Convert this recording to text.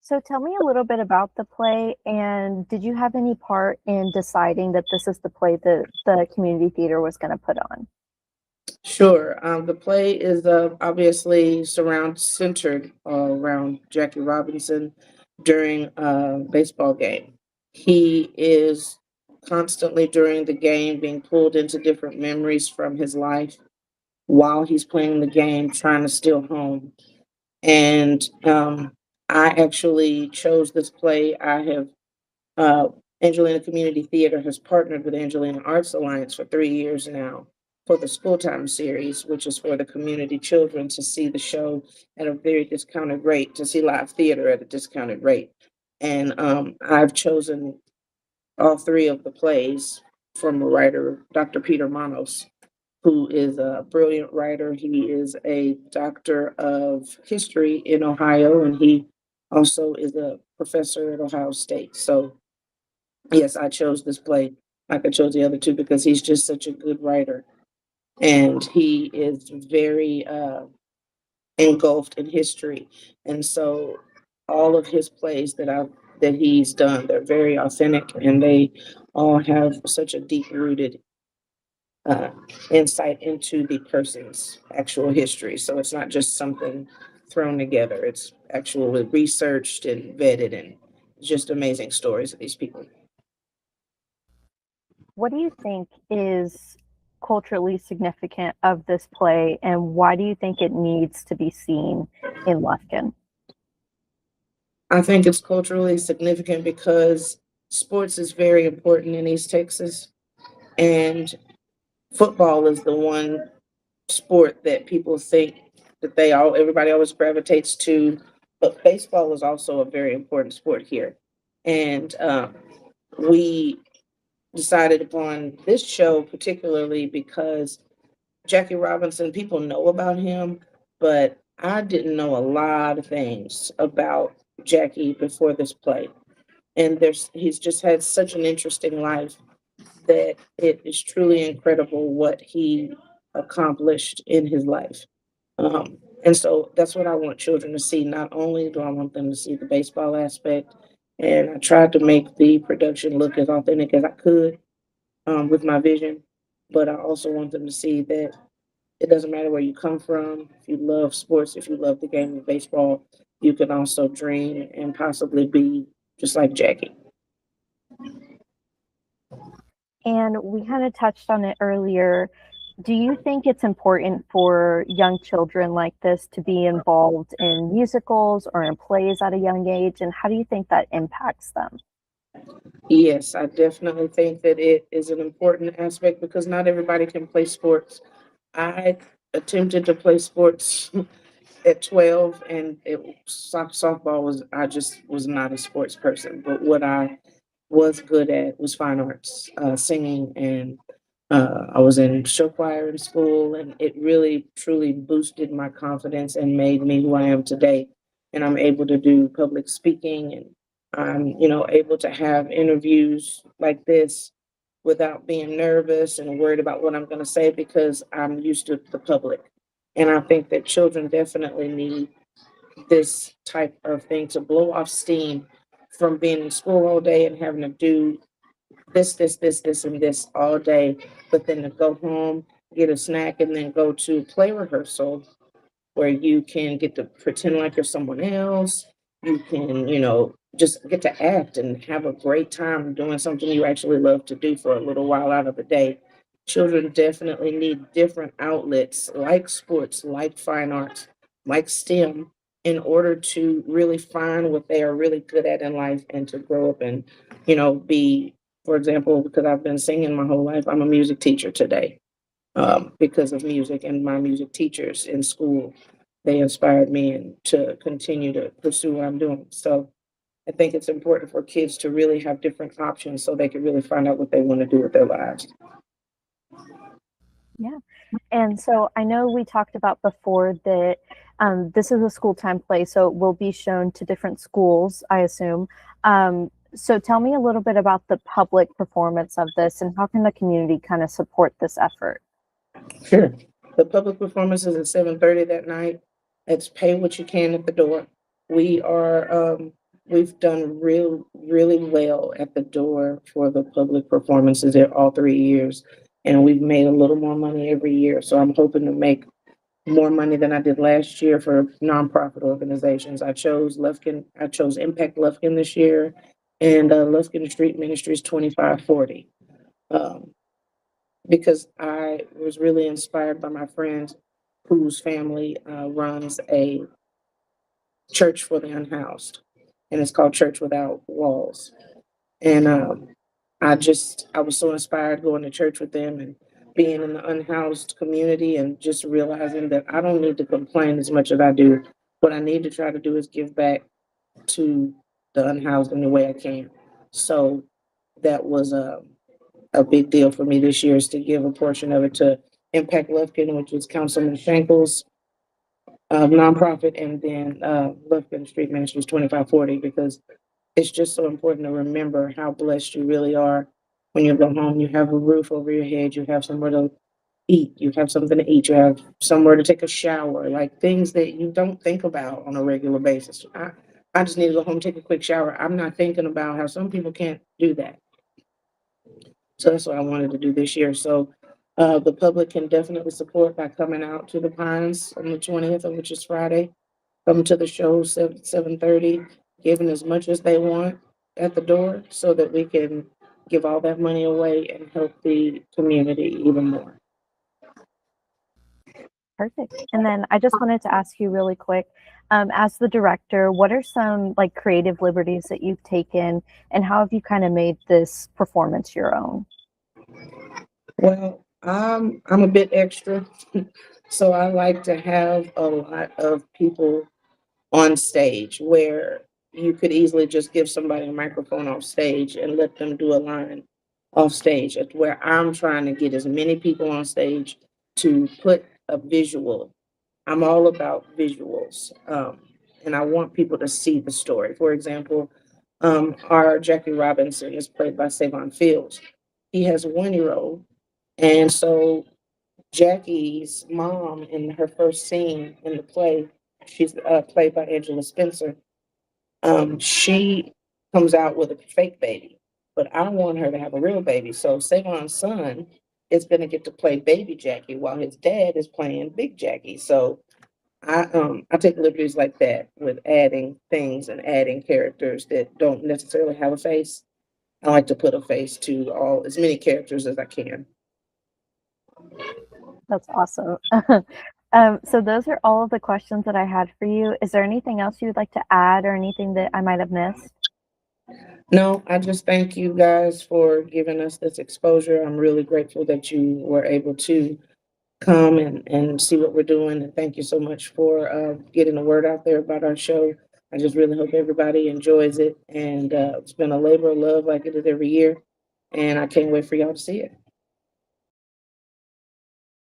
So tell me a little bit about the play, and did you have any part in deciding that this is the play that the community theater was going to put on? Sure. The play is obviously centered around Jackie Robinson during a baseball game. He is constantly during the game being pulled into different memories from his life while he's playing the game, trying to steal home. And I actually chose this play. I have uh, Angelina Community Theater has partnered with Angelina Arts Alliance for 3 years now for the School Time series, which is for the community children to see the show at a very discounted rate, to see live theater at a discounted rate. And I've chosen all three of the plays from a writer, Dr. Peter Manos, who is a brilliant writer. He is a doctor of history in Ohio, and he also is a professor at Ohio State. So yes, I chose this play like I chose the other two because he's just such a good writer. And he is very engulfed in history. And so all of his plays that he's done, they're very authentic and they all have such a deep rooted uh, insight into the person's actual history. So it's not just something thrown together. It's actually researched and vetted and just amazing stories of these people. What do you think is culturally significant of this play, and why do you think it needs to be seen in Lufkin? I think it's culturally significant because sports is very important in East Texas, and football is the one sport that people think that everybody always gravitates to, but baseball is also a very important sport here. And we decided upon this show particularly because Jackie Robinson, people know about him, but I didn't know a lot of things about Jackie before this play. And he's just had such an interesting life that it is truly incredible what he accomplished in his life. And so that's what I want children to see. Not only do I want them to see the baseball aspect, and I tried to make the production look as authentic as I could with my vision, but I also want them to see that it doesn't matter where you come from. If you love sports, if you love the game of baseball, you can also dream and possibly be just like Jackie. And we kind of touched on it earlier. Do you think it's important for young children like this to be involved in musicals or in plays at a young age? And how do you think that impacts them? Yes, I definitely think that it is an important aspect because not everybody can play sports. I attempted to play sports at 12 and softball was I just was not a sports person, but what I was good at was fine arts, singing, and I was in show choir in school, and it really truly boosted my confidence and made me who I am today. And I'm able to do public speaking, and I'm able to have interviews like this without being nervous and worried about what I'm going to say because I'm used to the public. And I think that children definitely need this type of thing to blow off steam from being in school all day and having to do this, and this all day, but then to go home, get a snack, and then go to play rehearsal where you can get to pretend like you're someone else. You can, just get to act and have a great time doing something you actually love to do for a little while out of the day. Children definitely need different outlets like sports, like fine arts, like STEM, in order to really find what they are really good at in life and to grow up and, be, for example, because I've been singing my whole life, I'm a music teacher today because of music and my music teachers in school. They inspired me and to continue to pursue what I'm doing. So I think it's important for kids to really have different options so they can really find out what they want to do with their lives. Yeah. And so I know we talked about before that this is a school time play, so it will be shown to different schools, I assume. So tell me a little bit about the public performance of this and how can the community kind of support this effort? Sure. The public performance is at 7:30 that night. It's pay what you can at the door. We are we've done really well at the door for the public performances at all 3 years. And we've made a little more money every year. So I'm hoping to make more money than I did last year for nonprofit organizations. I chose Impact Lufkin this year and Lufkin Street Ministries 2540. Um, because I was really inspired by my friend whose family runs a church for the unhoused, and it's called Church Without Walls. And I was so inspired going to church with them and being in the unhoused community and just realizing that I don't need to complain as much as I do. What I need to try to do is give back to the unhoused in the way I can. So that was a big deal for me this year, is to give a portion of it to Impact Lufkin, which is Councilman Schenkel's nonprofit, and then Lufkin Street Ministries 2540, because it's just so important to remember how blessed you really are when you go home. You have a roof over your head, you have somewhere to eat, you have something to eat, you have somewhere to take a shower, like things that you don't think about on a regular basis. I just need to go home, take a quick shower. I'm not thinking about how some people can't do that. So that's what I wanted to do this year. So the public can definitely support by coming out to the Pines on the 20th, which is Friday. Come to the show 7:30, giving as much as they want at the door so that we can give all that money away and help the community even more. Perfect. And then I just wanted to ask you really quick, as the director, what are some like creative liberties that you've taken, and how have you kind of made this performance your own? Well, I'm a bit extra, so I like to have a lot of people on stage where you could easily just give somebody a microphone off stage and let them do a line off stage. It's where I'm trying to get as many people on stage to put a visual. I'm all about visuals. And I want people to see the story. For example, our Jackie Robinson is played by Savon Fields. He has a 1-year-old. And so Jackie's mom, in her first scene in the play, she's played by Angela Spencer. She comes out with a fake baby, but I want her to have a real baby. So Savon's son is going to get to play baby Jackie while his dad is playing big Jackie. So I take liberties like that with adding things and adding characters that don't necessarily have a face. I like to put a face to as many characters as I can. That's awesome. So those are all of the questions that I had for you. Is there anything else you would like to add or anything that I might have missed? No, I just thank you guys for giving us this exposure. I'm really grateful that you were able to come and see what we're doing. And thank you so much for getting the word out there about our show. I just really hope everybody enjoys it. And it's been a labor of love like it is every year. And I can't wait for y'all to see it.